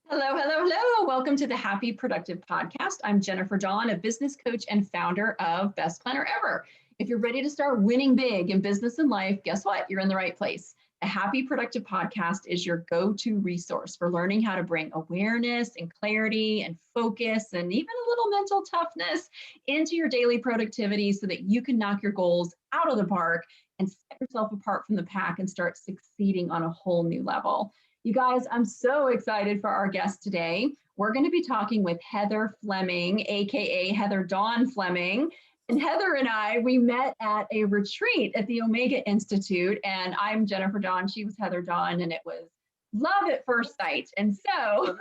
Hello, hello, hello. Welcome to the Happy Productive Podcast. I'm Jennifer Dawn, a business coach and founder of Best Planner Ever. If you're ready to start winning big in business and life, guess what? You're in the right place. The Happy Productive Podcast is your go-to resource for learning how to bring awareness and clarity and focus and even a little mental toughness into your daily productivity so that you can knock your goals out of the park and set yourself apart from the pack and start succeeding on a whole new level. You guys, I'm so excited for our guest today. We're going to be talking with Heather Fleming, aka Heather Dawn Fleming. And Heather and I, we met at a retreat at the Omega Institute, and I'm Jennifer Dawn. She was Heather Dawn, and it was love at first sight. And so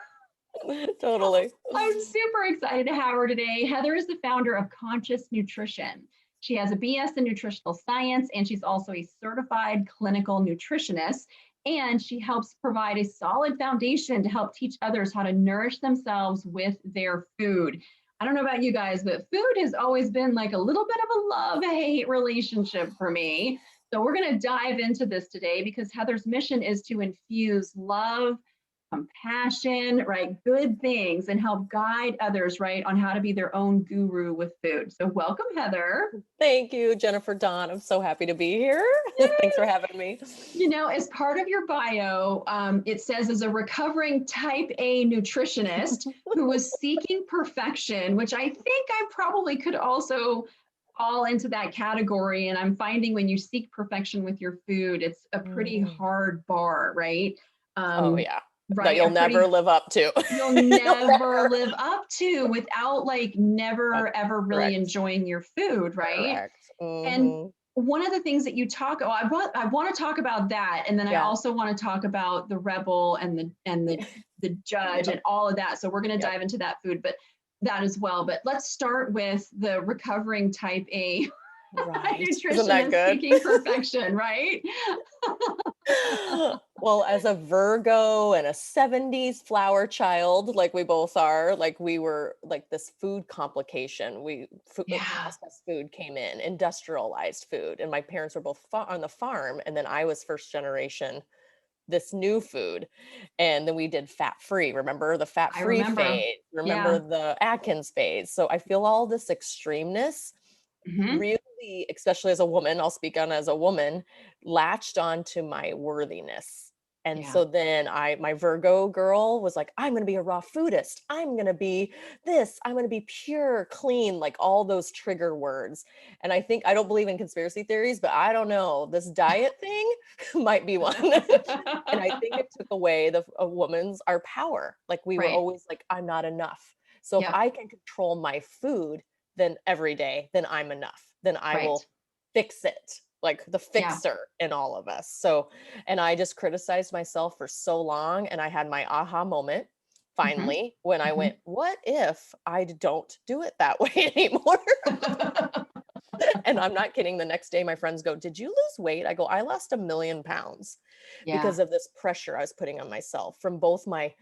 Totally. I'm super excited to have her today. Heather is the founder of Conscious Nutrition. She has a BS in nutritional science, and she's also a certified clinical nutritionist. And she helps provide a solid foundation to help teach others how to nourish themselves with their food. I don't know about you guys, but food has always been like a little bit of a love-hate relationship for me. So we're going to dive into this today because Heather's mission is to infuse love, compassion, right, good things, and help guide others, right, on how to be their own guru with food. So welcome, Heather. Thank you, Jennifer Dawn. I'm so happy to be here. Thanks for having me. You know, as part of your bio, it says as a recovering type A nutritionist who was seeking perfection, which I think I probably could also fall into that category. And I'm finding when you seek perfection with your food, it's a pretty hard bar, right? Oh, yeah. Right. That you'll never live up to. You'll never live up to without like never ever really Correct. enjoying your food, right? Correct. And one of the things that you talk, I want to talk about that, and then I also want to talk about the rebel and the judge and all of that. So we're going to dive into that food, but that as well. But let's start with the recovering type A nutritionist seeking perfection, right? Well, as a Virgo and a 70s flower child, like we both are, like we were like this food complication. Processed food came in, industrialized food. And my parents were both on the farm. And then I was first generation, this new food. And then we did fat-free. Remember the fat-free phase? Remember the Atkins phase? So I feel all this extremeness really, especially as a woman, I'll speak on as a woman, latched onto my worthiness. And so then my Virgo girl was like, I'm going to be a raw foodist. I'm going to be this. I'm going to be pure, clean, like all those trigger words. And I don't believe in conspiracy theories, but I don't know, this diet thing might be one. And I think it took away a woman's, our power. Like we were always like, I'm not enough. So if I can control my food, then every day, then I'm enough. Then I will fix it, like the fixer in all of us. So, and I just criticized myself for so long. And I had my aha moment finally when I went, what if I don't do it that way anymore? And I'm not kidding. The next day, my friends go, did you lose weight? I go, I lost 1,000,000 pounds because of this pressure I was putting on myself from both my,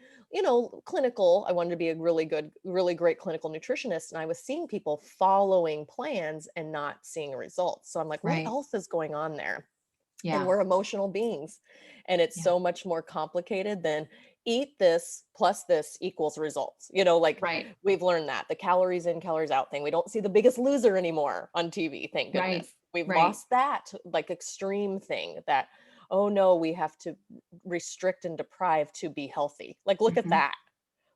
clinical. I wanted to be a really good, really great clinical nutritionist. And I was seeing people following plans and not seeing results. So I'm like, what else is going on there? And we're emotional beings. And it's so much more complicated than eat this plus this equals results. We've learned that the calories in, calories out thing. We don't see the Biggest Loser anymore on TV. Thank goodness. We've lost that like extreme thing that, oh no, we have to restrict and deprive to be healthy. Like, look at that.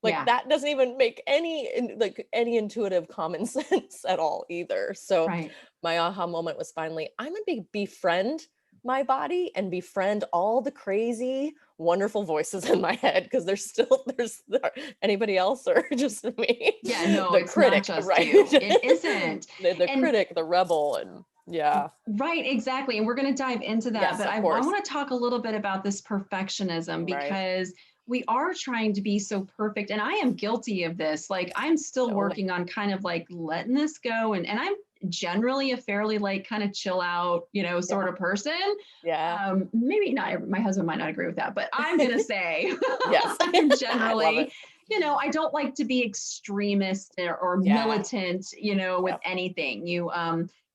Like that doesn't even make any intuitive common sense at all either. So my aha moment was finally, I'm going to befriend my body and befriend all the crazy, wonderful voices in my head, because there's anybody else or just me? Yeah, no, the it's critic, not just right? you. It isn't. the critic, the rebel, and right, exactly. And we're going to dive into that. Yes, but I want to talk a little bit about this perfectionism because we are trying to be so perfect. And I am guilty of this. Like I'm still working on kind of like letting this go. And I'm generally a fairly like kind of chill out, sort of person. Maybe not, my husband might not agree with that, but I'm going to say, I'm generally, I don't like to be extremist or militant, with anything.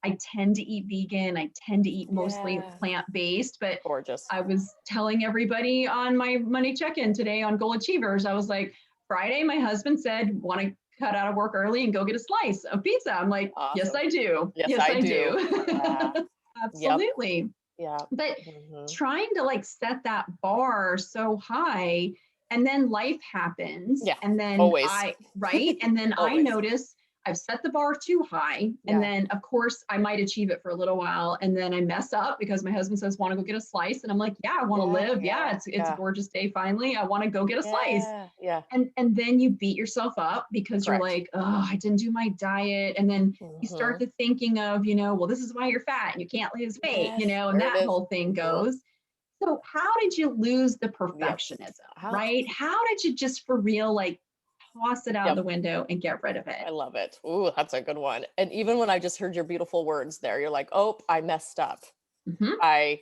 I tend to eat vegan. I tend to eat mostly Yeah. plant-based, but Gorgeous. I was telling everybody on my Monday check-in today on Goal Achievers, I was like, Friday, my husband said, want to cut out of work early and go get a slice of pizza. I'm like, yes, Awesome. I do. Yes, Yes, I I do. do. Yeah. Yep. Absolutely. Yeah. But Hmm. trying to like set that bar so high, and then life happens, Yeah. and then Always. right, and then I Always. notice I've set the bar too high, and Yeah. then of course I might achieve it for a little while, and then I mess up because my husband says want to go get a slice, and I'm like, yeah, I want to Yeah. live, yeah, Yeah. it's a Yeah. gorgeous day finally, I want to go get a slice. Yeah. Yeah. And then you beat yourself up because you're Correct. like, oh, I didn't do my diet, and then you start Hmm. to thinking of, well, this is why you're fat and you can't lose weight, Yes. and There it that is. whole thing Mhm. goes. So how did you lose the Yep. perfectionism, How? right? How did you just for real, like, toss it out Yep. the window and get rid of it? I love it. Ooh, that's a good one. And even when I just heard your beautiful words there, you're like, oh, I messed up. Hmm. I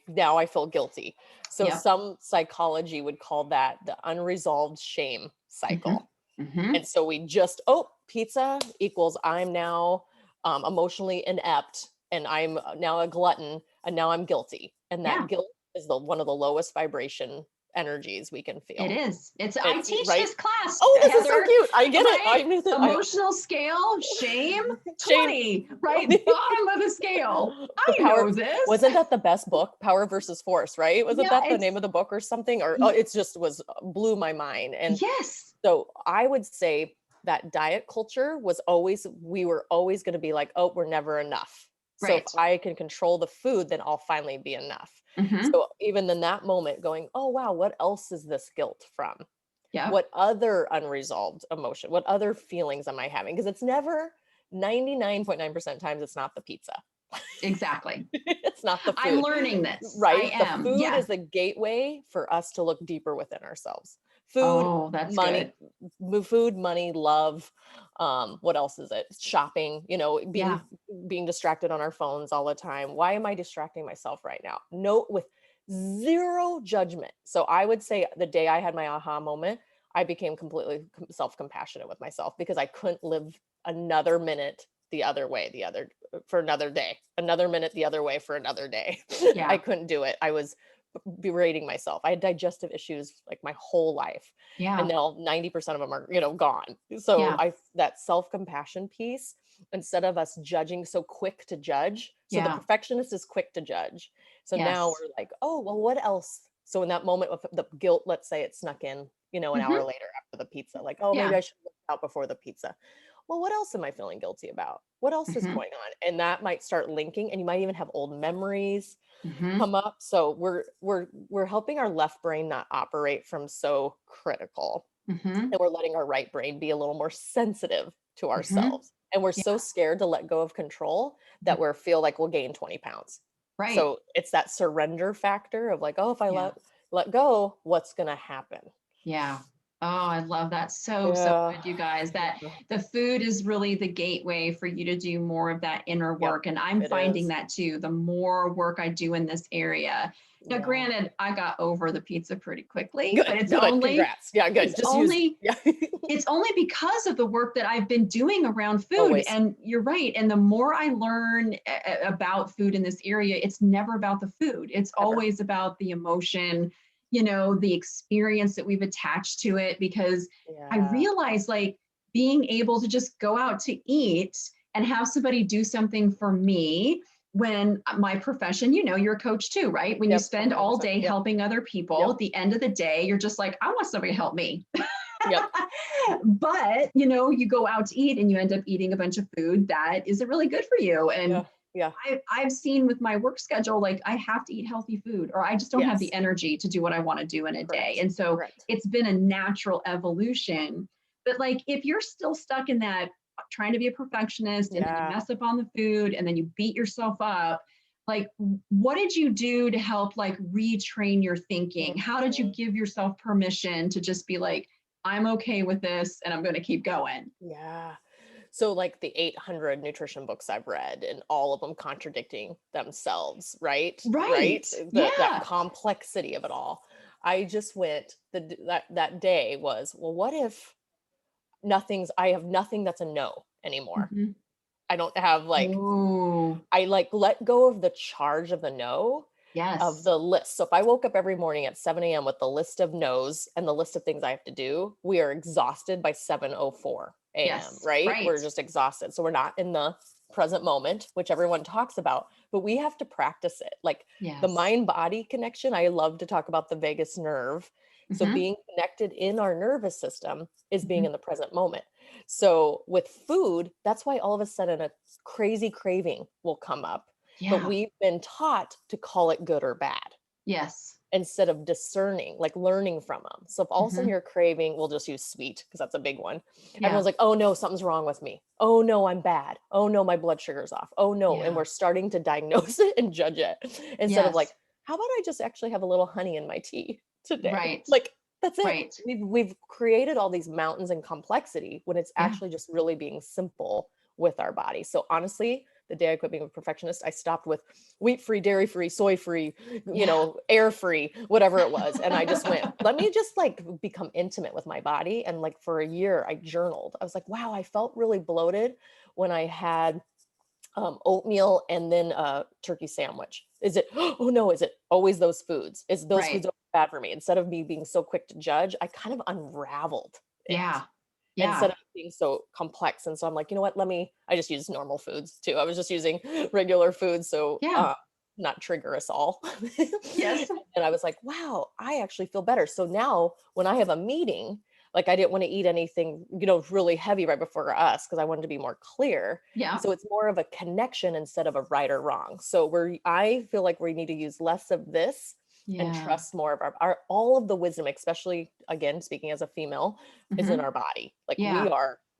feel guilty. So Yep. some psychology would call that the unresolved shame Hmm. cycle. Hmm. And so we just, oh, pizza equals I'm now emotionally inept and I'm now a glutton and now I'm guilty. And that Yeah, guilt is one of the lowest vibration energies we can it feel. is. I It's teach right. this class, Oh, this is so Heather, cute. I get it. right? I knew that. Emotional scale, shame, Shame. 20, right? Bottom of the scale. The I power, know this. wasn't that the best book? Power versus Force, right? Wasn't Yeah, that the it's, name of the book or something? Or oh, it just was blew my mind. And yes, so I would say that diet culture was always, we were always going to be like, oh, we're never enough. So if right. I can control the food, then I'll finally be enough. Hmm. So even in that moment, going, oh, wow, what else is this guilt from? Yep, What other unresolved emotion, what other feelings am I having? Because it's never 99.9% times, it's not the pizza. exactly. It's not the I'm food, learning this. I right? The am. food Yeah. is the gateway for us to look deeper within ourselves. Food, Oh, that's money, good. food, money, love. What else is it? Shopping, Yeah. being distracted on our phones all the time. Why am I distracting myself right now? No, with zero judgment. So I would say the day I had my aha moment, I became completely self-compassionate with myself because I couldn't live another minute the other way, for another day, another minute the other way for another day. I Yeah. couldn't do it. I was berating myself. I had digestive issues like my whole life. And Yeah. now 90% of them are, gone. So Yeah. that self-compassion piece, instead of us judging, so quick to judge. So the Yeah. perfectionist is quick to judge. So now Yes. we're like, oh, well, what else? So in that moment of the guilt, let's say it snuck in, an hour Hmm. later after the pizza, like, oh, maybe Yeah. I should look out before the pizza. Well, what else am I feeling guilty about? What else is Hmm. going on? And that might start linking, and you might even have old memories Hmm. come up. So we're helping our left brain not operate from so critical, Hmm. and we're letting our right brain be a little more sensitive to Hmm. ourselves. And we're so Yeah. scared to let go of control that we feel like we'll gain 20 pounds. Right. So it's that surrender factor of like, oh, if I Yeah. let go, what's gonna happen? Yeah. Oh, I love that. So, so Yeah. good, you guys. That Yeah. the food is really the gateway for you to do more of that inner Yep. work. And I'm It finding is. that too. The more work I do in this area. Now, Yeah. granted, I got over the pizza pretty quickly, but Good. Good. Congrats. Yeah, good. Just use yeah. it's only because of the work that I've been doing around food. Always. And you're right. And the more I learn about food in this area, it's never about the food. It's Ever. always about the emotion, the experience that we've attached to it. Because I Yeah. realize like being able to just go out to eat and have somebody do something for me when my profession, you're a coach too, right? When you Yep. spend all 100%. day Yep. helping other people, Yep. at the end of the day, you're just like, I want somebody to help me. Yep. But you go out to eat and you end up eating a bunch of food that isn't really good for you. And Yeah. Yeah. I've seen with my work schedule, like I have to eat healthy food or I just don't have the Yes. energy to do what I want to do in a day. Correct. And so Correct. it's been a natural evolution. But like if you're still stuck in that trying to be a perfectionist and then you Yeah. mess up on the food and then you beat yourself up, like what did you do to help like retrain your thinking? How did you Mhm. give yourself permission to just be like, I'm okay with this and I'm going to keep going? Yeah. So like the 800 nutrition books I've read and all of them contradicting themselves, right? Right. Right? That Yeah. complexity of it all. I just went that day was, well, what if I have nothing that's a no anymore. Hmm. I don't have like, Ooh, I like let go of the charge of the no, of yes. the list. So if I woke up every morning at 7 a.m. with the list of no's and the list of things I have to do, we are exhausted by 7:04 a.m., Yes. right? Right. We're just exhausted. So we're not in the present moment, which everyone talks about, but we have to practice it. Like the Yes. mind body connection, I love to talk about the vagus nerve. So Mm-hmm. being connected in our nervous system is being Mm-hmm. in the present moment. So with food, that's why all of a sudden a crazy craving will come up, but Yeah. we've been taught to call it good or bad Yes. instead of discerning, like learning from them. So if all of a sudden Mm-hmm. you're craving, we'll just use sweet because that's a big one. Yeah. Everyone's like, oh no, something's wrong with me. Oh no, I'm bad. Oh no, my blood sugar's off. Oh no. And Yeah. we're starting to diagnose it and judge it instead of like, Yes. how about I just actually have a little honey in my tea today? Right. Like that's it. Right. We've created all these mountains and complexity when it's Yeah. actually just really being simple with our body. So honestly, the day I quit being a perfectionist, I stopped with wheat free, dairy free, soy free, Yeah. air free, whatever it was. And I just went, let me just like become intimate with my body. And like for a year, I journaled. I was like, wow, I felt really bloated when I had oatmeal and then a turkey sandwich. Is it, oh no, is it always those foods? Is those Right. foods bad for me? Instead of me being so quick to judge, I kind of unraveled it Yeah. instead Yeah. of being so complex. And so I'm like, you know what? I just use normal foods too. I was just using regular foods. So, Yeah. not trigger us all. Yes. And I was like, wow, I actually feel better. So now when I have a meeting, like I didn't want to eat anything, really heavy right before us because I wanted to be more clear. Yeah. So it's more of a connection instead of a right or wrong. So I feel like we need to use less of this and Yeah. trust more of our all of the wisdom, especially again, speaking as a female, is in Mm-hmm. our body. Like Yeah.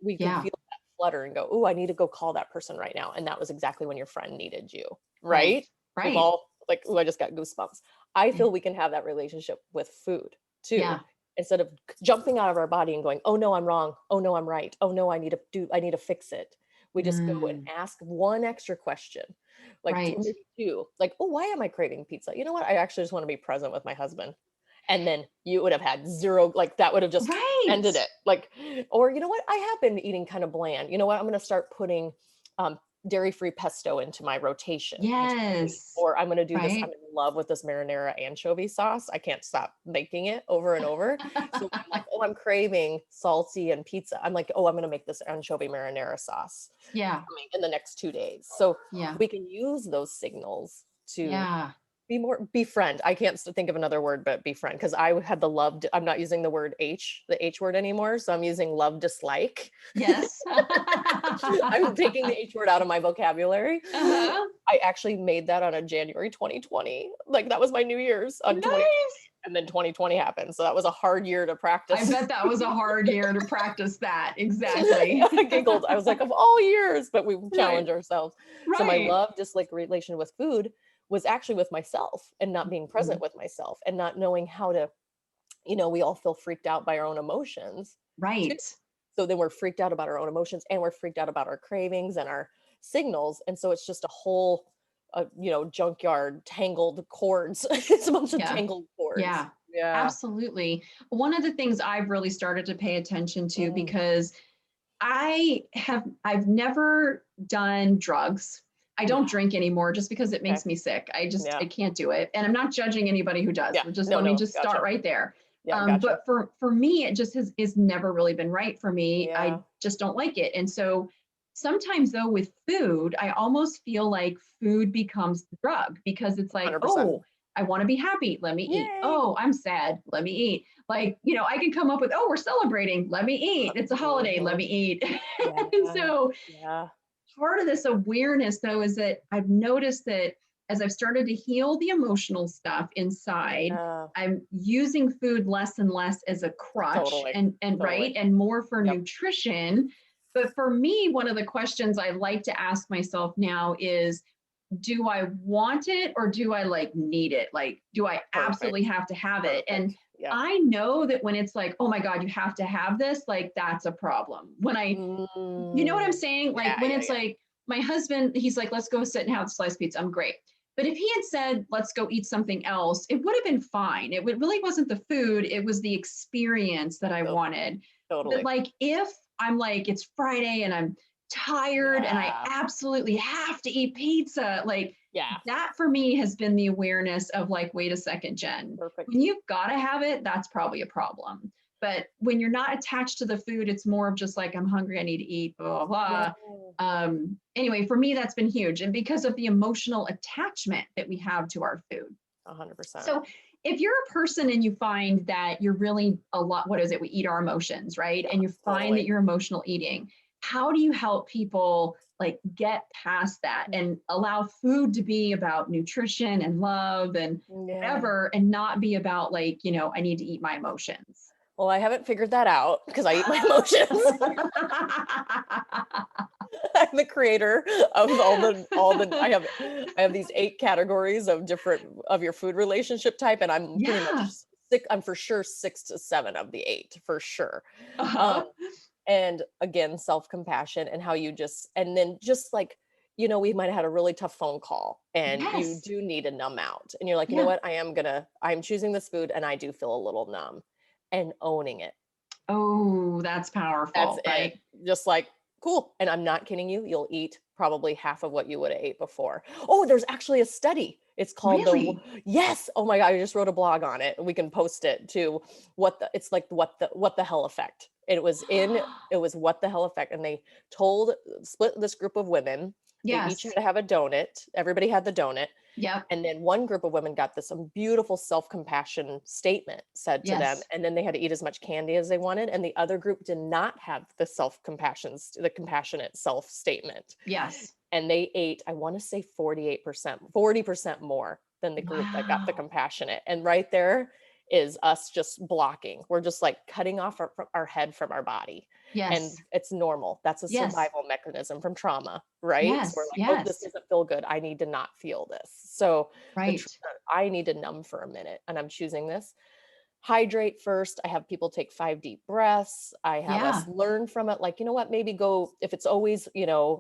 we can Yeah. feel that flutter and go, oh, I need to go call that person right now. And that was exactly when your friend needed you, Right. right? We've Right. all like, oh, I just got goosebumps. I Yeah. feel we can have that relationship with food too. Yeah. Instead of jumping out of our body and going, oh no, I'm wrong. Oh no, I'm right. Oh no, I need to fix it. We just go and Mm. ask one extra question, like Right. maybe two, like, oh, why am I craving pizza? You know what? I actually just want to be present with my husband. And then you would have had zero, like that would have just Right. ended it. Like, or you know what? I have been eating kind of bland. You know what? I'm going to start putting dairy-free pesto into my rotation each week. Yes. Or I'm going to do this. I'm Right. in love with this marinara anchovy sauce. I can't stop making it over and over. So I'm like, oh, I'm craving salty and pizza. I'm like, oh, I'm going to make this anchovy marinara sauce Yeah. coming in the next 2 days. So Yeah. we can use those signals to Yeah. befriend. I can't think of another word but befriend because I had the loved. I'm not using the H word anymore. So I'm using love dislike. Yes. I'm taking the H word out of my vocabulary. Uh-huh. I actually made that on a January 2020. Like that was my New Year's on 2020. Nice. And then 2020 happened. So that was a hard year to I practice. bet that was a hard year to practice that. Exactly. I giggled. I was like, of all years, but we Right. challenge ourselves. So my Right. love, just like relation with food, was actually with myself and not being present Mhm. with myself and not knowing how to, we all feel freaked out by our own emotions too. Right. So then we're freaked out about our own emotions and we're freaked out about our cravings and our signals. And so it's just a whole, junkyard, tangled cords. It's a bunch of Yeah. tangled cords. Yeah. Yeah. Absolutely. One of the things I've really started to pay attention to Mm, because I've never done drugs. I don't yeah. drink anymore just because it Okay. makes me sick. I Yeah. can't do it. And I'm not judging anybody who does. Yeah. But just No, let me no. just start Gotcha. right there. Yeah. Gotcha. But for me, it just is never really been right for me. I Yeah. just don't like it. And so sometimes though with food, I almost feel like food becomes the drug because it's like, 100%. oh, I want to be happy. Let me eat. Yay. Oh, I'm sad. Let me eat. Like, I can come up with, oh, we're celebrating. Let me eat. It's a holiday. Let Mhm. me eat. And Yeah. so Yeah. part of this awareness, though, is that I've noticed that as I've started to heal the emotional stuff inside, Yeah. I'm using food less and less as a crutch Totally. and right Totally. and more for Yep. nutrition. But for me, one of the questions I like to ask myself now is, do I want it or do I like need it? Like, do I absolutely Perfect. have to have it? And Perfect. Yeah. I know that when it's like, oh my God, you have to have this, like that's a problem. You know what I'm Mm. saying? Like Yeah, when yeah, it's yeah. like my husband, he's like, let's go sit and have sliced pizza. I'm great. But if he had said, let's go eat something else, it would have been fine. Really wasn't the food, it was the experience that I To wanted. But totally. like if I'm like, it's Friday and I'm tired and I Yeah. absolutely have to eat pizza. Like Yeah. that for me has been the awareness of like, wait a second, Jen, Perfect. when you've got to have it, that's probably a problem. But when you're not attached to the food, it's more of just like, I'm hungry, I need to eat, blah, blah, Yeah. blah. Anyway, for me, that's been huge. And because of the emotional attachment that we have to our food. 100%. So if you're a person and you find that you're really a lot, what is it? We eat our emotions, right? Yeah, And you find that totally. you're emotional eating. How do you help people like get past that and allow food to be about nutrition and love and Yeah. whatever, and not be about like, I need to eat my emotions? Well, I haven't figured that out because I eat my emotions. I'm the creator of all the I have these 8 categories of different of your food relationship type, and I'm pretty much Yeah. I'm for sure 6 to 7 of the 8 for sure. Um, Uh-huh. and again, self-compassion and how you just and then just like, we might have had a really tough phone call and you Yes. do need to numb out. And you're like, you know Yeah. what? I'm choosing this food and I do feel a little numb and owning it. Oh, that's That's powerful, it. right? Just like, cool. And I'm not kidding you. You'll eat probably half of what you would have ate before. Oh, there's actually a study. It's called Really? yes. Oh my God. I just wrote a blog on it. We can post it to it's like what the hell effect. It was what the hell effect. And they split this group of women. They each had Yes. to have a donut. Everybody had the donut. Yep. And then one group of women got this beautiful self-compassion statement said to them, Yes. and then they had to eat as much candy as they wanted. And the other group did not have the compassionate self statement. Yes. And they ate, I want to say 48%, 40% more than the group that got the Wow. compassionate. And right there is us just blocking. We're just like cutting off our head from our body. And Yes. it's normal. That's a Yes. survival mechanism from trauma, right? So we're Yes. like, oh, this Yes. doesn't feel good. I need to not feel this. So Right. I need to numb for a minute and I'm choosing this. Hydrate first. I have people take 5 deep breaths. I have us Yeah. learn from it. Like, you know what, maybe go, if it's always,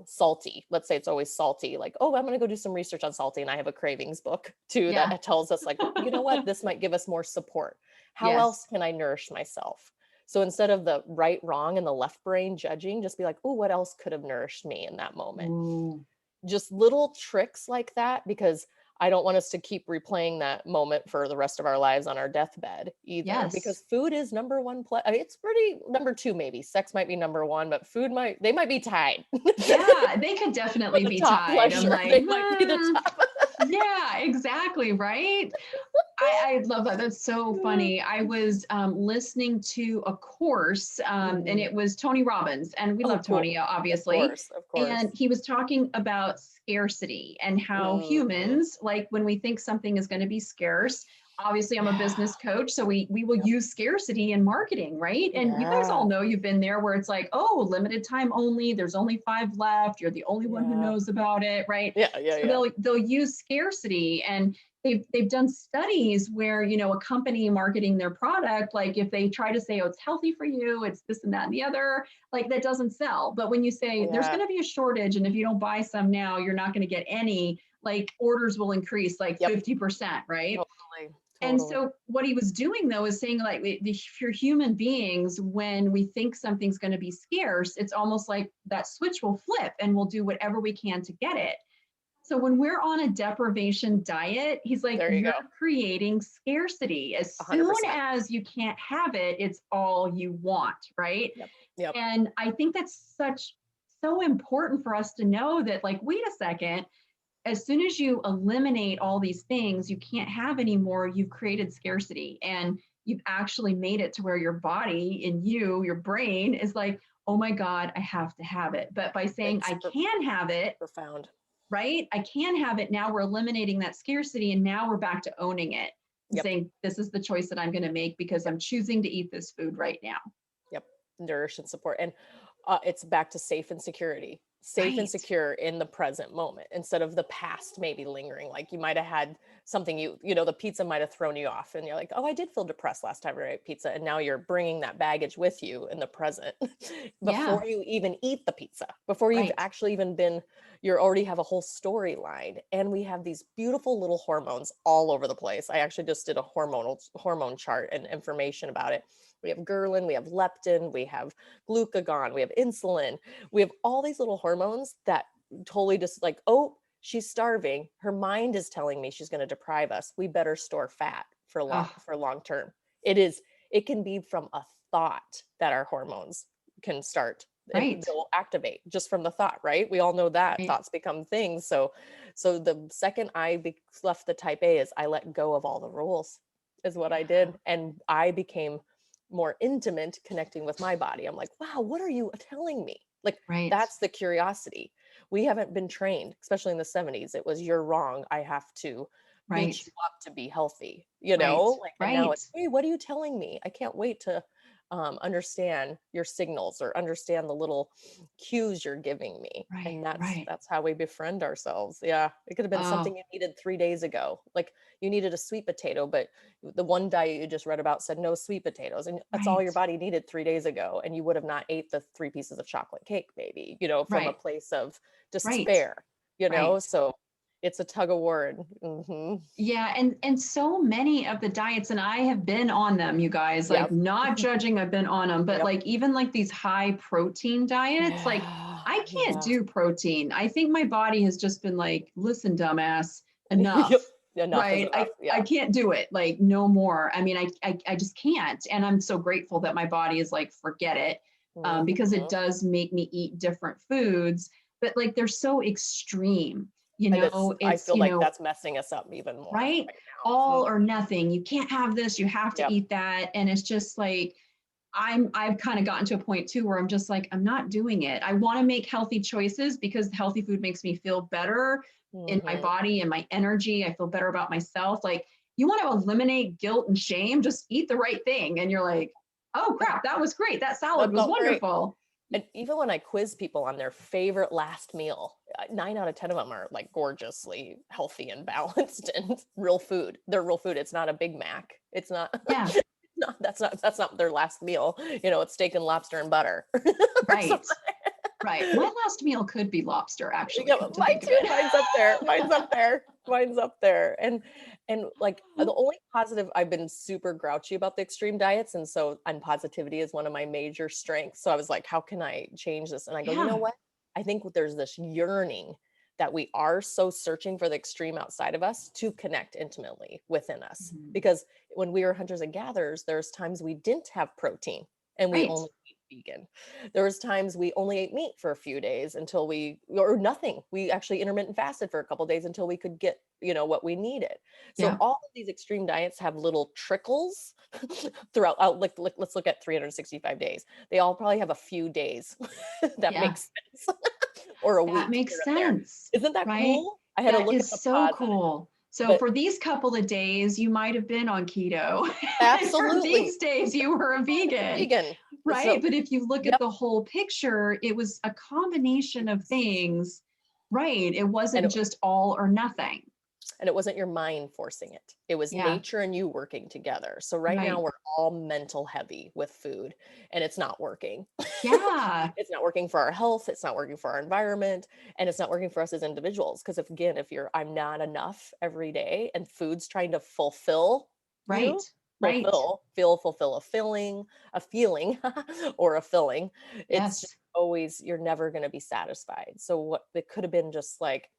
salty, let's say it's always salty, like, oh, I'm going to go do some research on salty. And I have a cravings book too Yeah. that tells us like, you know what, this might give us more support. How else Yes. can I nourish myself? So instead of the right, wrong, and the left brain judging, just be like, oh, what else could have nourished me in that moment? Ooh. Just little tricks like that, because I don't want us to keep replaying that moment for the rest of our lives on our deathbed either, Yes. because food is number one. I mean, it's pretty number two, maybe sex might be number one, but they might be tied Yeah. They could for definitely the be top tied. I'm pleasure. like, They might be the top. yeah, exactly. Right. I love that. That's so funny. I was listening to a course, and Mhm. it was Tony Robbins, and we Oh, love Tony, cool. Of obviously. course, of And course. he was talking about scarcity and how Mhm. humans, like when we think something is going to be scarce, obviously I'm a Yeah, business coach, so we will yep, use scarcity in marketing, right? And you guys all yeah, know you've been there where it's like, oh, limited time only, there's only 5 left, you're the only one who yeah, knows about it, right? yeah, yeah, So yeah, they'll use scarcity, and they've done studies where a company marketing their product, like if they try to say, oh, it's healthy for you, it's this and that and the other, like that doesn't sell. But when you say there's yeah. going to be a shortage and if you don't buy some now you're not going to get any, like orders will increase like Yep, 50%, right? totally, And totally. so what he was doing though is saying like for human beings, when we think something's going to be scarce, it's almost like that switch will flip and we'll do whatever we can to get it. So when we're on a deprivation diet, he's like, There you you're go. creating scarcity. As soon 100%. as you can't have it, it's all you want, right? Yep, yep. And I think that's so important for us to know that, like, wait a second, as soon as you eliminate all these things you can't have anymore, you've created scarcity and you've actually made it to where your body and your brain is like, oh my God, I have to have it. But by saying It's I can have it, profound. right? I can have it. Now we're eliminating that scarcity and now we're back to owning it and Yep, saying, this is the choice that I'm going to make because yep, I'm choosing to eat this food right now. yep. Nourish and support. And it's back to safe and security. Safe and Right. secure in the present moment instead of the past maybe lingering. Like you might have had something the pizza might have thrown you off and you're like, oh, I did feel depressed last time I ate pizza. And now you're bringing that baggage with you in the present Yeah. before you even eat the pizza, before you've Right. actually even you already have a whole storyline. And we have these beautiful little hormones all over the place. I actually just did a hormone chart and information about it. We have ghrelin, we have leptin, we have glucagon, we have insulin. We have all these little hormones that totally just like, oh, she's starving. Her mind is telling me she's going to deprive us. We better store fat Oh, for long term. It can be from a thought that our hormones can start and right. they'll activate just from the thought, right? We all know that Right. thoughts become things. So the second left the type A is I let go of all the rules is what I Yeah. did. And I became more intimate connecting with my body. I'm like, wow, what are you telling me? Like, Right. that's the curiosity. We haven't been trained, especially in the 70s. It was, you're wrong. I have to beat Right. you up to be healthy, Right. like, and now Right. it's, hey, what are you telling me? I can't wait to understand your signals or understand the little cues you're giving me. Right. And Right. that's how we befriend ourselves. Yeah. It could have been Oh, something you needed 3 days ago. Like you needed a sweet potato, but the one diet you just read about said no sweet potatoes. And that's all right. your body needed 3 days ago. And you would have not ate the 3 pieces of chocolate cake, maybe, from a Right. place of Right. despair, Right. so it's a tug of war. Yeah, and so many of the diets, and I have been on them, you guys, like Yep. not judging, I've been on them, but Yep. like even like these high protein diets, like Yeah. I can't Yeah. do protein. I think my body has just been like, listen, dumbass, Yep. enough. Enough is Right. enough. I Yeah. can't do it. Like no more. I mean, I just can't. And I'm so grateful that my body is like, forget it. Because it Mhm. does make me eat different foods, but like they're so extreme, And I it's, feel like that's messing us up even more right? right now. All or nothing. You can't have this, you have to Yep. eat that. And it's just like, I've kind of gotten to a point too where I'm just like, I'm not doing it. I want to make healthy choices because healthy food makes me feel better in my Mhm. body and my energy. I feel better about myself. Like, you want to eliminate guilt and shame, just eat the right thing. And you're like, oh Yeah, crap, that was great. That salad that was felt great. wonderful. And even when I quiz people on their favorite last meal, 9 out of 10 of them are like gorgeously healthy and balanced and real food. They're real food. It's not a Big Mac. It's not. Yeah, No, that's not their last meal. It's steak and lobster and butter or right. something. Right. My last meal could be lobster, actually, Yeah, come to mine think of too. it. Mine's up there. Mine's up there. Mine's up there. And like the only positive, I've been super grouchy about the extreme diets, and so and positivity is one of my major strengths. So I was like, how can I change this? And I go, you know Yeah. what? I think there's this yearning that we are so searching for the extreme outside of us to connect intimately within us. Mhm. Because when we were hunters and gatherers, there's times we didn't have protein and we Right. only ate vegan. There was times we only ate meat for a few days until or nothing. We actually intermittent fasted for a couple days until we could get, what we needed. So Yeah. all of these extreme diets have little trickles throughout. Let's look at 365 days. They all probably have a few days that Yeah. makes sense, or a That week here makes and there. sense, Isn't that right? cool? I had to That look at is the so positive, cool. So but for these couple of days, you might have been on keto. And for absolutely these days, you were a vegan, vegan. right? So, But if you look at yep. the whole picture, it was a combination of things, right? It And wasn't just all or nothing. and it wasn't your mind forcing it. It was Yeah, nature and you working together. So right now right. we're all mental heavy with food and it's not working. Yeah, It's not working for our health, it's not working for our environment, and it's not working for us as individuals because if you're I'm not enough every day and food's trying to fulfill right, you, right. fulfill a feeling or a filling, it's just Yes. always you're never going to be satisfied. So what it could have been just like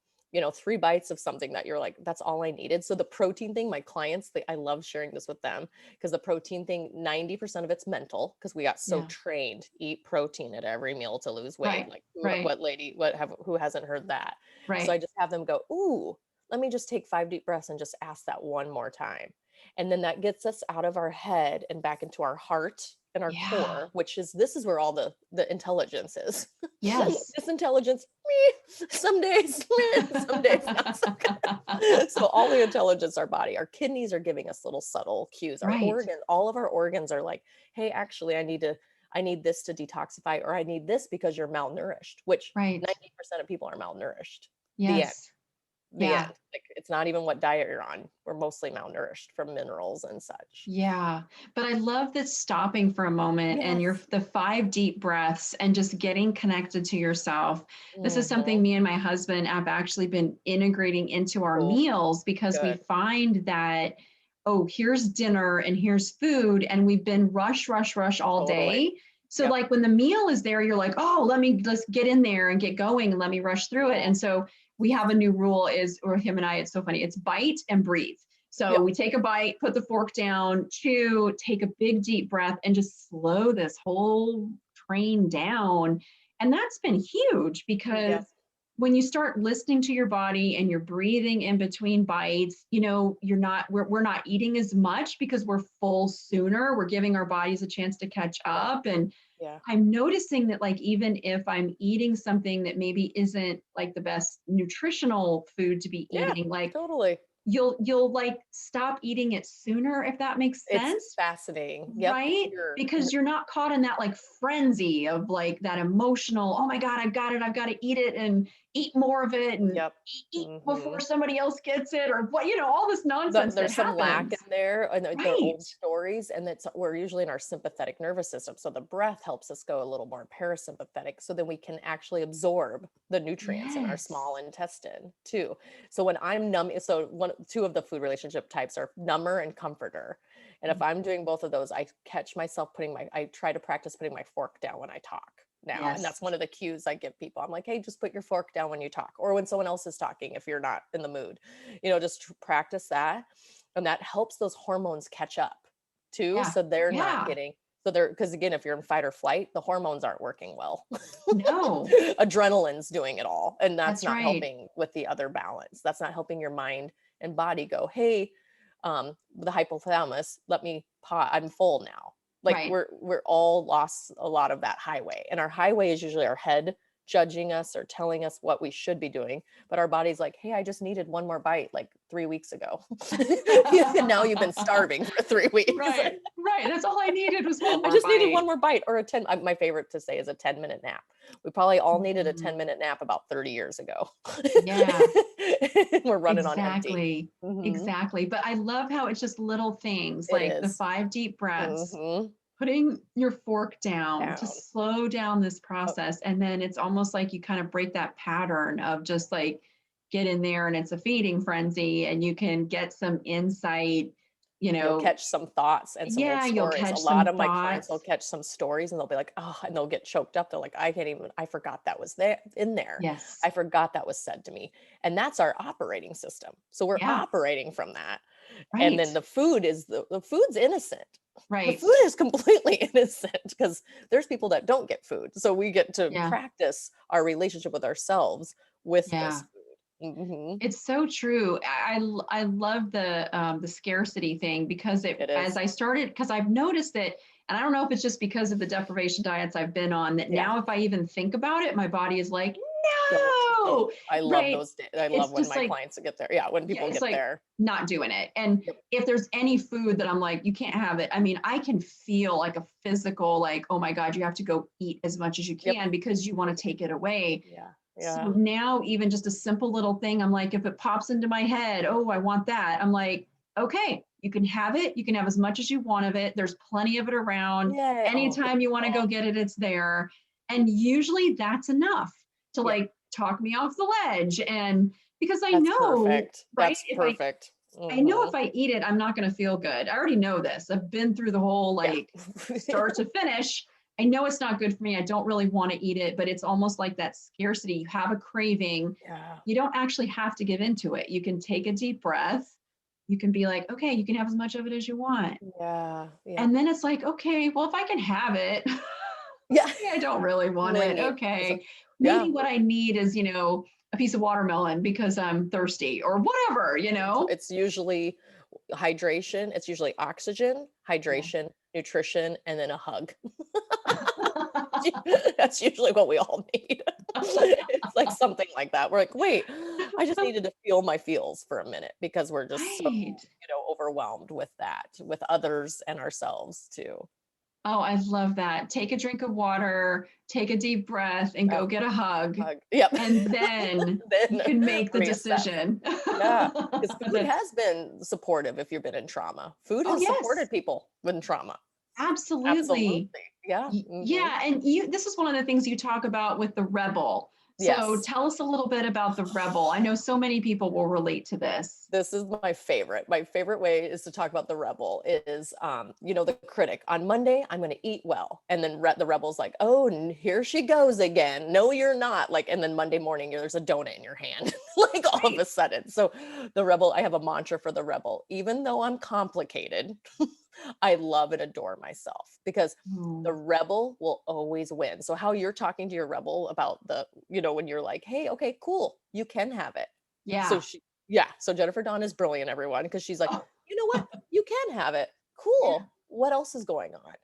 3 bites of something that you're like, that's all I needed. So the protein thing, my clients, I love sharing this with them because the protein thing, 90% of it's mental because we got so Yeah, trained, eat protein at every meal to lose weight. right, Like right, who hasn't heard that? So I right. just have them go, ooh, let me just take 5 deep breaths and just ask that one more time. And then that gets us out of our head and back into our heart and our Yeah, core, this is where all the intelligence is. yes. This intelligence, some days, some days not so good. So all the intelligence, our body, our kidneys are giving us little subtle cues. Right, All of our organs are like, hey, actually, I need this to detoxify, or I need this because you're malnourished, which right. 90% of people are malnourished. The end. Yes. The Yeah. end. Like it's not even what diet you're on. We're mostly malnourished from minerals and such. Yeah. But I love that stopping for a moment and Yes. the 5 deep breaths and just getting connected to yourself. This is something Hmm. me and my husband have actually been integrating into our Cool. meals because we Good. find that oh, here's dinner and here's food. And we've been rush, rush, rush all Totally. day. So Yep. like when the meal is there, you're like, oh, let's get in there and get going and let me rush through it. And so we have a new rule or him and I, it's so funny. It's bite and breathe. So Yep. we take a bite, put the fork down, chew, take a big deep breath, and just slow this whole train down. And that's been huge because when you start listening to your body and you're breathing in between bites, we're not eating as much because we're full sooner. We're giving our bodies a chance to catch up. And I'm noticing that like, even if I'm eating something that maybe isn't like the best nutritional food to be eating, like totally. You'll like stop eating it sooner, if that makes sense. It's fascinating. Yep. Right? Because you're not caught in that like frenzy of like that emotional, oh my God, I've got to eat it and eat more of it and eat before somebody else gets it, or what, all this nonsense. There's some lack in there, and they're old Right. stories, and we're usually in our sympathetic nervous system. So the breath helps us go a little more parasympathetic, so then we can actually absorb the nutrients in our small intestine too. So when I'm numbing, two of the food relationship types are number and comforter. And if I'm doing both of those, I catch myself I try to practice putting my fork down when I talk now. And that's one of the cues I give people. I'm like, hey, just put your fork down when you talk, or when someone else is talking, if you're not in the mood, just practice that. And that helps those hormones catch up too. So they're not getting, because again, if you're in fight or flight, the hormones aren't working well. No. Adrenaline's doing it all. And that's not right. helping with the other balance. That's not helping your mind and body go, hey, the hypothalamus, I'm full now. Like we're all lost a lot of that highway, and our highway is usually our head judging us or telling us what we should be doing. But our body's like, hey, I just needed one more bite like 3 weeks ago. And now you've been starving for 3 weeks. Right. That's all I needed was one more I just bite. needed one more bite, or my favorite to say is a 10-minute nap. We probably all needed a 10-minute nap about 30 years ago. Yeah. We're running on empty. Exactly. But I love how it's just little things like the 5 deep breaths, putting your fork down to slow down this process. And then it's almost like you kind of break that pattern of just like get in there and it's a feeding frenzy, and you can get some insight. You'll catch some thoughts and some old stories. A lot of my clients will catch some stories and they'll be like, oh, and they'll get choked up. They're like, I forgot that was in there. Yes. I forgot that was said to me. And that's our operating system. So we're operating from that. Right. And then the food is the food's innocent. Right. The food is completely innocent because there's people that don't get food. So we get to practice our relationship with ourselves with this food. It's so true. I love the scarcity thing, because as I started, because I've noticed that, and I don't know if it's just because of the deprivation diets I've been on, that now if I even think about it, my body is like, no. I love those days. I love when my clients get there. Yeah, when people get there. Not doing it. And if there's any food that I'm like, you can't have it. I mean, I can feel like a physical, like, oh my God, you have to go eat as much as you can because you want to take it away. So now even just a simple little thing, I'm like, if it pops into my head, oh, I want that. I'm like, okay, you can have it. You can have as much as you want of it. There's plenty of it around. Anytime you want to go get it, it's there. And usually that's enough to like talk me off the ledge. And because I know, perfect. That's perfect. I know if I eat it, I'm not going to feel good. I already know this. I've been through the whole start to finish. I know it's not good for me. I don't really want to eat it, but it's almost like that scarcity. You have a craving. You don't actually have to give into it. You can take a deep breath. You can be like, okay, you can have as much of it as you want. And then it's like, okay, well, if I can have it, I don't really want it. Okay. Maybe what I need is, a piece of watermelon because I'm thirsty or whatever, It's usually hydration. It's usually oxygen, hydration, nutrition, and then a hug. That's usually what we all need. It's like something like that. We're like, wait, I just needed to feel my feels for a minute because we're just so, overwhelmed with that, with others and ourselves too. Oh, I love that. Take a drink of water, take a deep breath, and go get a hug. Yep. And then you can make the decision. Because food has been supportive if you've been in trauma. Food has supported people with trauma. Absolutely. Yeah. Yeah. And this is one of the things you talk about with the rebel. So Yes. tell us a little bit about the rebel. I know so many people will relate to this. This is my favorite. My favorite way is to talk about the rebel is, the critic. On Monday, I'm going to eat well. And then the rebel's like, oh, here she goes again. No, you're not. Like, and then Monday morning, there's a donut in your hand, like all of Right. a sudden. So the rebel, I have a mantra for the rebel. Even though I'm complicated, I love and adore myself because the Oh, rebel will always win. So how you're talking to your rebel about when you're like, hey, okay, cool, you can have it. So yeah. yeah. So Jennifer Dawn is brilliant, everyone, because she's like, Oh, you know what? You can have it. yeah. Cool. What else is going on?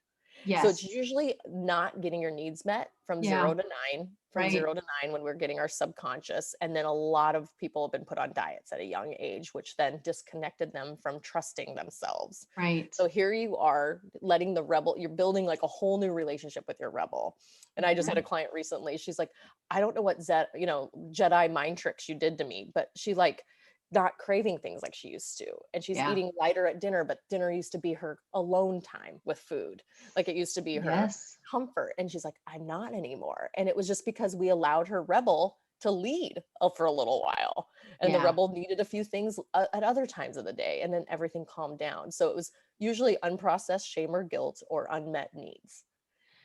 So it's Yes. usually not getting your needs met from Yeah. 0 to 9, from Right. 0 to 9 when we're getting our subconscious. And then a lot of people have been put on diets at a young age, which then disconnected them from trusting themselves. Right. So here you are letting the rebel, you're building like a whole new relationship with your rebel. And I just had a Mhm. client recently. She's like, I don't know what Jedi mind tricks you did to me, but she like not craving things like she used to. And she's Yeah. eating lighter at dinner, but dinner used to be her alone time with food. Like it used to be her Yes. comfort. And she's like, I'm not anymore. And it was just because we allowed her rebel to lead for a little while. And the Yeah. rebel needed a few things at other times of the day. And then everything calmed down. So it was usually unprocessed shame or guilt or unmet needs.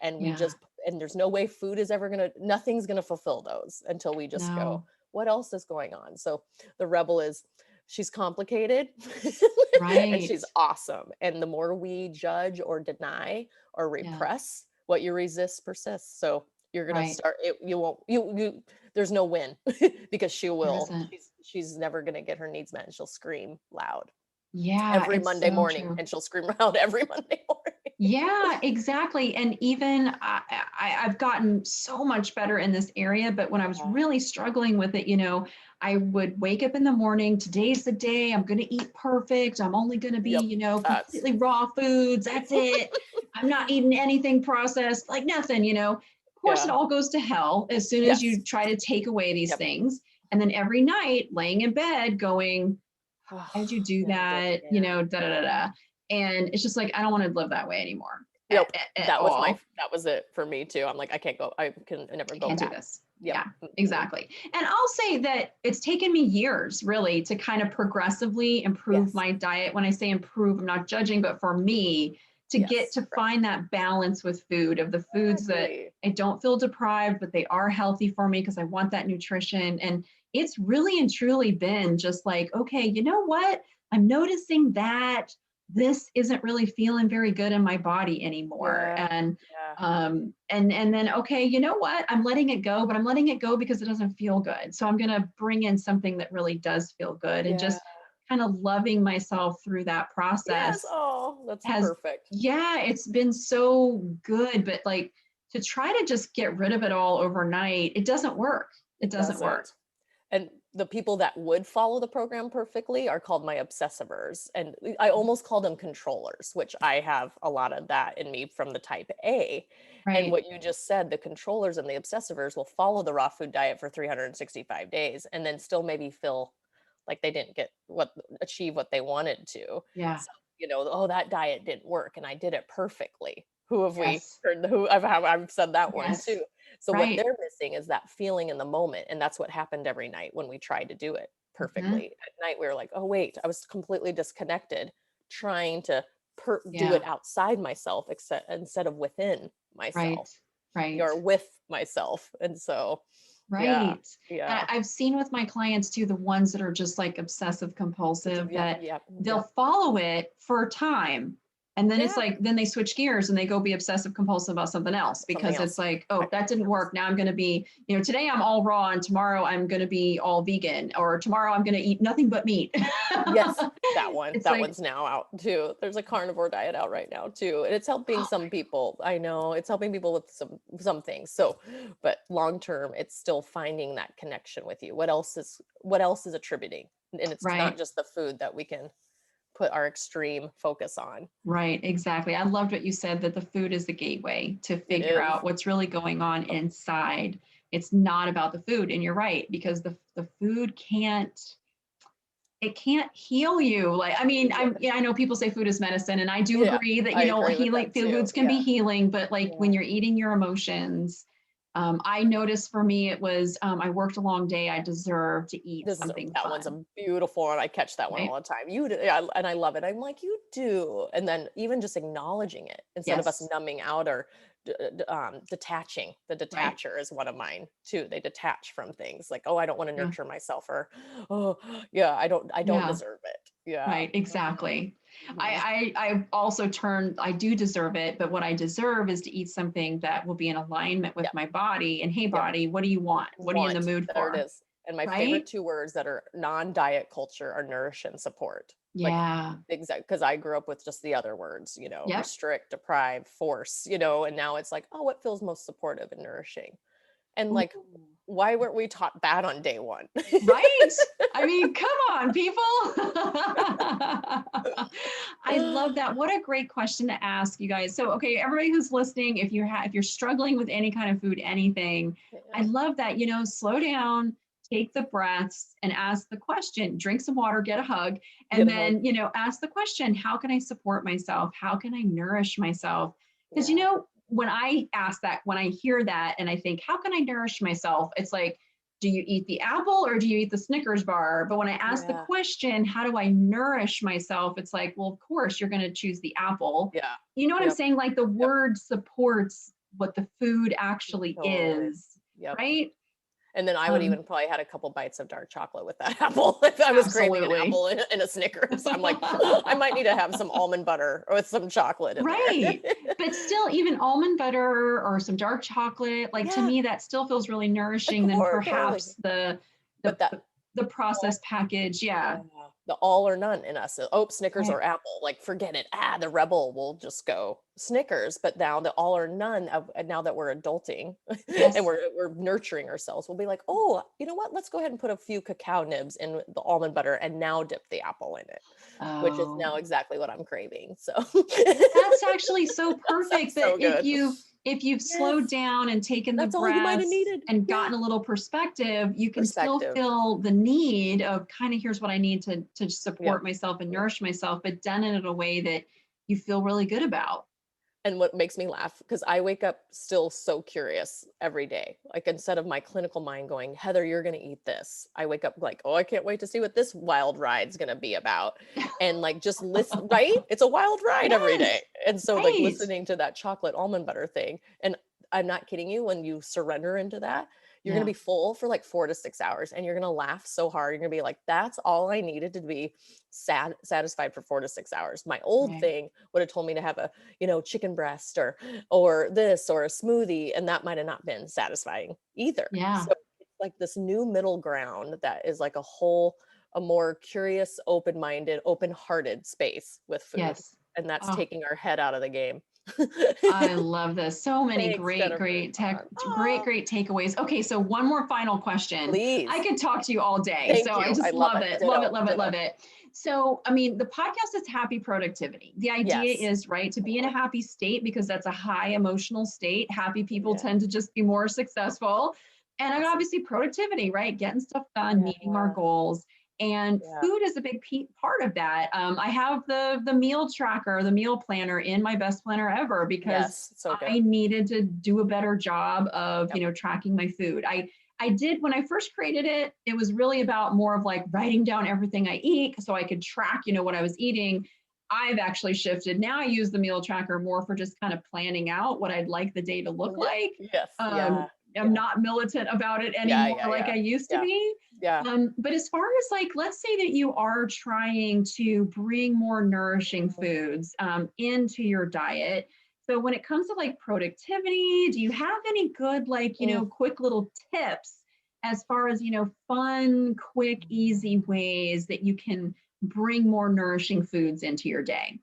And Yeah. and there's no way food is ever nothing's gonna fulfill those until we just go, No. what else is going on? So the rebel is, she's complicated and Right. she's awesome. And the more we judge or deny or Yeah. repress, what you resist persists. So you're gonna Right. start it, you won't you there's no win because There isn't. she's never gonna get her needs met and she'll scream loud Yeah. every It's Monday so morning, true. and she'll scream loud every Monday morning. Yeah, exactly. And even I've gotten so much better in this area, but when I was Yeah. really struggling with it, I would wake up in the morning. Today's the day. I'm going to eat perfect. I'm only going to be, Yep. That's completely raw foods. That's it. I'm not eating anything processed, like nothing. Of course, it yeah. all goes to hell as soon as Yes. you try to take away these Yep. things. And then every night laying in bed going, why did you do Yeah, I did. that? Yeah. Da da da da. And it's just like, I don't want to live that way anymore Nope. at all. That was it for me too. I'm like, I can never I go can't do back. this. Yep. Yeah, Mm-mm. exactly. And I'll say that it's taken me years really to kind of progressively improve Yes. my diet. When I say improve, I'm not judging, but for me to get Yes. to Right. find that balance with food of the foods that Exactly. I don't feel deprived, but they are healthy for me because I want that nutrition. And it's really and truly been just like, okay, you know what? I'm noticing that this isn't really feeling very good in my body anymore. Yeah. And Yeah. and then okay, you know what, I'm letting it go, but I'm letting it go because it doesn't feel good, so I'm going to bring in something that really does feel good, and Yeah. just kind of loving myself through that Yes. process Oh, that's has, perfect. yeah, it's been so good. But like, to try to just get rid of it all overnight, it doesn't work. It It doesn't work. doesn't. And the people that would follow the program perfectly are called my obsessivers. And I almost call them controllers, which I have a lot of that in me from the type A. And Right. what you just said, the controllers and the obsessivers will follow the raw food diet for 365 days and then still maybe feel like they didn't achieve what they wanted to. Yeah. So, oh, that diet didn't work and I did it perfectly. Who have we Yes. heard? I've said that one Yes. too. So what Right. they're missing is that feeling in the moment, and that's what happened every night when we tried to do it Hmm. perfectly. At night, we were like, "Oh, wait, I was completely disconnected, trying to do it Yeah. outside myself, except instead of within Right. myself Right. or with myself." And so, yeah, Right. And yeah, I've seen with my clients too, the ones that are just like obsessive compulsive, yep, that yep, they'll yep, follow it for a time. And then it's yeah, like, then they switch gears and they go be obsessive compulsive about something else, something because it's else. like, oh, that didn't Yes. work. Now I'm going to be, today I'm all raw and tomorrow I'm going to be all vegan, or tomorrow I'm going to eat nothing but meat. Yes, that one. It's That like, one's now out too. There's a carnivore diet out right now too, and it's helping oh some people. I know it's helping people with some things. So, but long term, it's still finding that connection with you. What else is attributing? And it's not right. just the food that we can put our extreme focus on. Right, exactly. I loved what you said, that the food is the gateway to It figure is. out what's really going on inside. It's not about the food. And you're right, because the food can't heal you. Like, I mean, Yeah, I know people say food is medicine, and I do yeah, agree that, I agree with healing that too. foods can be Yeah, healing, but like when yeah, you're eating your emotions, I noticed for me, it was, I worked a long day. I deserve to eat something That one's fun, a beautiful one. I catch that one right? all the time. Yeah, and I love it. I'm like, you do. And then even just acknowledging it instead of us Yes, numbing out or detaching. The right. detacher is one of mine too. They detach from things like, oh, I don't want to Yeah, nurture myself, or oh, yeah, I don't yeah. deserve it. Yeah. Right, exactly. Mhm. I also I do deserve it, but what I deserve is to eat something that will be in alignment with Yep. my body. And hey, Yep. body, what do you want? What are you in the Want. mood There it for? is. And my favorite Right? two words that are non-diet culture are nourish and support. Like, Yeah. exact, because I grew up with just the other words, Yep. restrict, deprive, force, and now it's like, oh, what feels most supportive and nourishing? And Ooh. like, why weren't we taught that on day one? Right? I mean, come on, people. I love that. What a great question to ask, you guys. So, okay, everybody who's listening, if you're struggling with any kind of food, anything, I Yeah. love that. Slow down, take the breaths, and ask the question. Drink some water, get a hug, and Get a hug. then ask the question: How can I support myself? How can I nourish myself? Because Yeah. when I ask that, when I hear that, and I think, how can I nourish myself? It's like, do you eat the apple or do you eat the Snickers bar? But when I ask the Yeah. question, how do I nourish myself? It's like, well, of course, you're going to choose the apple. Yeah. You know what I'm Yep. saying? Like the Yep. word supports what the food actually Totally. is, Yep. right? And then I would Um, even probably had a couple bites of dark chocolate with that apple. If I was craving an absolutely. apple and a Snickers, I'm like, I might need to have some almond butter with some chocolate in there. Right. But still, even almond butter or some dark chocolate, like to Yeah, me, that still feels really of nourishing than course, totally. perhaps the But the that the processed package. Yeah. Yeah, the all or none in us. Oh, Snickers Right. or Apple, like forget it. The rebel will just go Snickers. But now the all or none of now that we're adulting and Yes. we're nurturing ourselves, we'll be like, oh, you know what? Let's go ahead and put a few cacao nibs in the almond butter and now dip the apple in it, which is Oh, now exactly what I'm craving. So that's actually so that sounds perfect that so good. if you've Yes, slowed down and taken the that's all you might have breaths needed. and Yeah, gotten a little perspective, you can still perspective. feel the need of kind of, here's what I need to Yep. support myself and Yep. nourish myself, but done in a way that you feel really good about. And what makes me laugh, because I wake up still so curious every day. Like instead of my clinical mind going, Heather, you're going to eat this, I wake up like, oh, I can't wait to see what this wild ride's going to be about. And like just listen, right? It's a wild ride every day. Yes, And so, like, right. listening to that chocolate almond butter thing, and I'm not kidding you, when you surrender into that, you're going to Yeah, be full for like 4 to 6 hours and you're going to laugh so hard. You're going to be like, that's all I needed to be satisfied for 4 to 6 hours. My old right. thing would have told me to have a chicken breast or this or a smoothie, and that might have not been satisfying either. Yeah, So it's like this new middle ground that is like a more curious, open-minded, open-hearted space with food, yes. and that's Oh, taking our head out of the game. I love this. So many Thanks, great, Jennifer. great tech, great, Oh, great takeaways. Okay, so one more final question. I please. could talk to you all day. Thank So I you. I just love love it. it, love Ditto, it, love it, ditto. love it. So, I mean, the podcast is happy productivity. The idea Yes. is, right, to be in a happy state because that's a high emotional state. Happy people Yeah. tend to just be more successful. And Awesome. obviously, productivity, right? Getting stuff done, Yeah. meeting our goals. And Yeah. food is a big part of that. I have the meal tracker, the meal planner in my best planner ever because Yes. So good. I needed to do a better job of, Yep. tracking my food. I did when I first created it, it was really about more of like writing down everything I eat so I could track, what I was eating. I've actually shifted. Now I use the meal tracker more for just kind of planning out what I'd like the day to look Yeah. like. Yes. Um, Yeah. I'm Yeah. not militant about it Yeah. anymore Yeah. like I Yeah. used to Yeah. be. Yeah. But as far as like, let's say that you are trying to bring more nourishing Mhm. foods into your diet. So when it comes to like productivity, do you have any good, like, Mm. quick little tips as far as, fun, quick, easy ways that you can bring more nourishing foods into your day?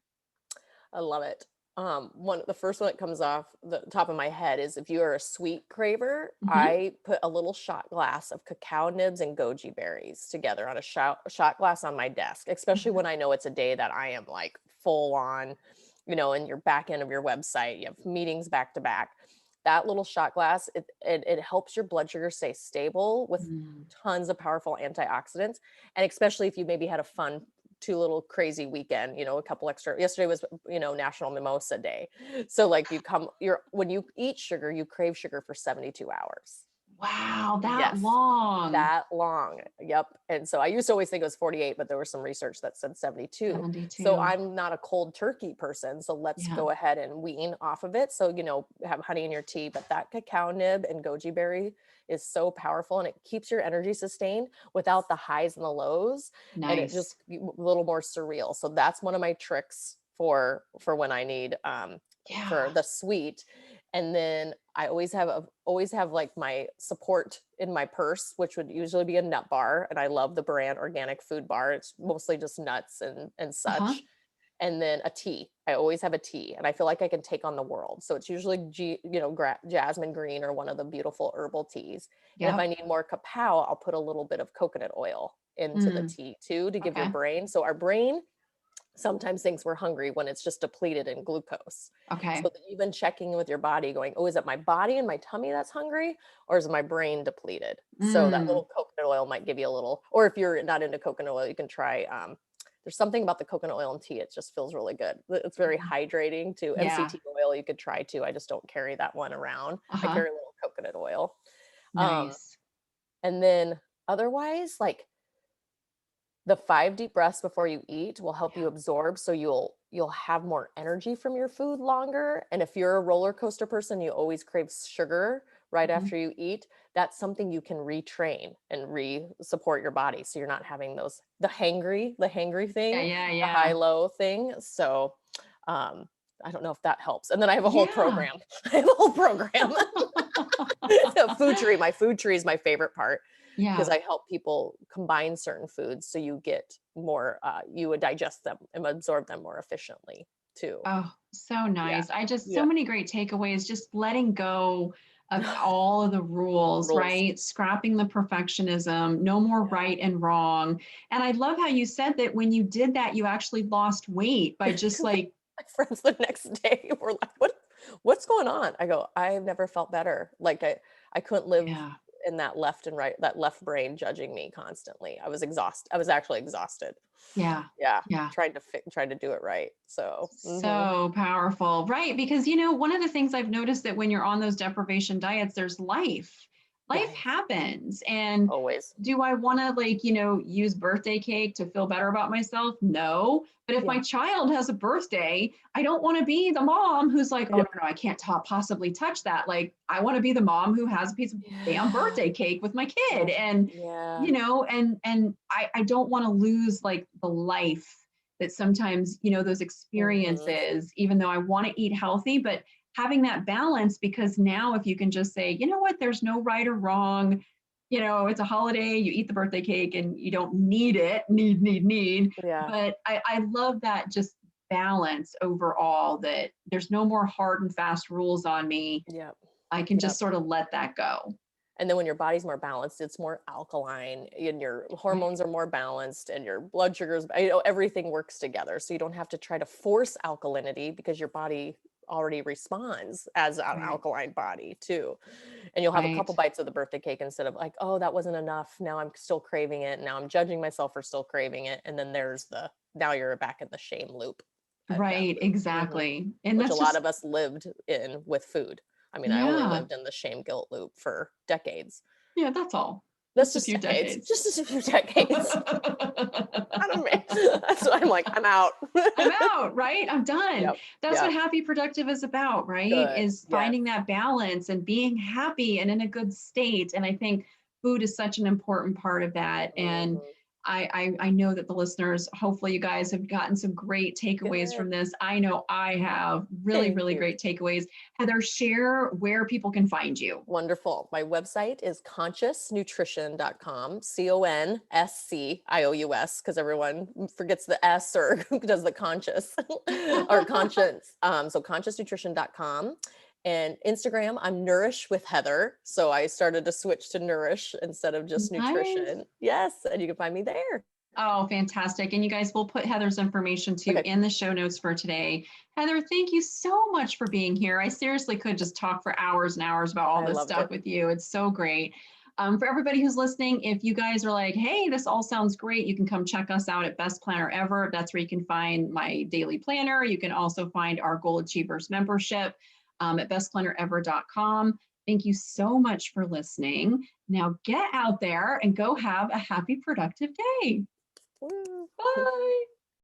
I love it. The first one that comes off the top of my head is if you are a sweet craver, Hmm. I put a little shot glass of cacao nibs and goji berries together on a shot glass on my desk, especially when I know it's a day that I am like full on, in your back end of your website, you have meetings back to back. That little shot glass, it helps your blood sugar stay stable with Mm. tons of powerful antioxidants. And especially if you maybe had a fun too little crazy weekend, you know, a couple extra. Yesterday was, you know, National Mimosa Day. So like when you eat sugar, you crave sugar for 72 hours. Wow, that Yes, long. that long. Yep. And so I used to always think it was 48, but there was some research that said 72. So 72. I'm not a cold turkey person. So let's Yeah. go ahead and wean off of it. So, you know, have honey in your tea, but that cacao nib and goji berry is so powerful, and it keeps your energy sustained without the highs and the lows. And it Nice. just a little more surreal. So that's one of my tricks for when I need for Yeah. the sweet. And then I always have like my support in my purse, which would usually be a nut bar. And I love the brand Organic Food Bar. It's mostly just nuts and Uh-huh. such. And then a tea. I always have a tea, and I feel like I can take on the world. So it's usually jasmine green or one of the beautiful herbal teas. And if I Yep. need more cacao, I'll put a little bit of coconut oil into the Mm, tea too, to give your okay. brain. So our brain sometimes thinks we're hungry when it's just depleted in glucose. So Okay. that even checking with your body, going, oh, is it my body and my tummy that's hungry, or is my brain depleted? So that Mm, little coconut oil might give you a little, or if you're not into coconut oil, you can try, there's something about the coconut oil and tea. It just feels really good. It's very okay. hydrating too. Yeah. MCT oil you could try too. I just don't carry that one around. I Uh-huh. carry a little coconut oil. Um, Nice. and then otherwise, like the 5 deep breaths before you eat will help Yeah. you absorb, so you'll have more energy from your food longer. And if you're a roller coaster person, you always crave sugar right Mhm. after you eat, that's something you can retrain and re-support your body, so you're not having those the hangry Yeah, thing, yeah, the yeah. high-low thing. So, um, I don't know if that helps. And then I have a whole Yeah. program. I have a whole program. Food tree. My food tree is my favorite part because Yeah. I help people combine certain foods so you get more, you would digest them and absorb them more efficiently too. Oh, so Yeah. nice. I just, so Yeah. many great takeaways, just letting go of all of the rules, Rules. right? Scrapping the perfectionism, no more Yeah. right and wrong. And I love how you said that when you did that, you actually lost weight by just like, My friends the next day were like, what's going on? I go, I've never felt better. Like I couldn't live yeah, in that left and right, that left brain judging me constantly. I was exhausted. I was actually exhausted. yeah, Yeah. yeah. Trying to do it right. So, So powerful, right? Because, one of the things I've noticed that when you're on those deprivation diets, there's life. Life yes, happens. And always. do I want to, like, use birthday cake to feel better about myself? No. But if my Yeah. child has a birthday, I don't want to be the mom who's like, oh, Yeah. no, I can't possibly touch that. Like, I want to be the mom who has a piece of damn Yeah. birthday cake with my kid. Oh, And, yeah. and I don't want to lose like the life that sometimes, those Mhm. experiences, even though I want to eat healthy, but having that balance, because now if you can just say, you know what, there's no right or wrong, it's a holiday, you eat the birthday cake and you don't need it, need. Yeah. But I love that just balance overall, that there's no more hard and fast rules on me. Yep. I can just Yep. sort of let that go. And then when your body's more balanced, it's more alkaline and your Right. hormones are more balanced and your blood sugars, everything works together. So you don't have to try to force alkalinity because your body already responds as an Right. alkaline body too. And you'll have a Right. couple bites of the birthday cake instead of like, oh, that wasn't enough. Now I'm still craving it. Now I'm judging myself for still craving it. And then now you're back in the shame loop, that Right. loop. Exactly. And Which a that's lot just, of us lived in with food. I mean, I only yeah. lived in the shame guilt loop for decades. Yeah, that's all. That's Just a just few decades. decades. Just a few decades. I don't mean, that's why I'm like, I'm out. I'm out, right? I'm done. Yep. That's what Yep. happy productive is about, right? Good. Is Yes. finding that balance and being happy and in a good state. And I think food is such an important part of that. And Mhm. I know that the listeners, hopefully you guys have gotten some great takeaways Good. from this. I know I have really, Thank really you. great takeaways. Heather, share where people can find you. Wonderful. My website is consciousnutrition.com, CONSCIOUS, because everyone forgets the S or does the conscious or conscience. So consciousnutrition.com. And Instagram, I'm Nourish with Heather. So I started to switch to Nourish instead of just Nice. nutrition. Yes. And you can find me there. Oh, fantastic. And you guys will put Heather's information too Okay. in the show notes for today. Heather, thank you so much for being here. I seriously could just talk for hours and hours about all I this loved stuff it. with you. It's so great. For everybody who's listening, if you guys are like, hey, this all sounds great, you can come check us out at Best Planner Ever. That's where you can find my daily planner. You can also find our Goal Achievers membership at bestplannerever.com. Thank you so much for listening. Now get out there and go have a happy, productive day. Woo. Bye.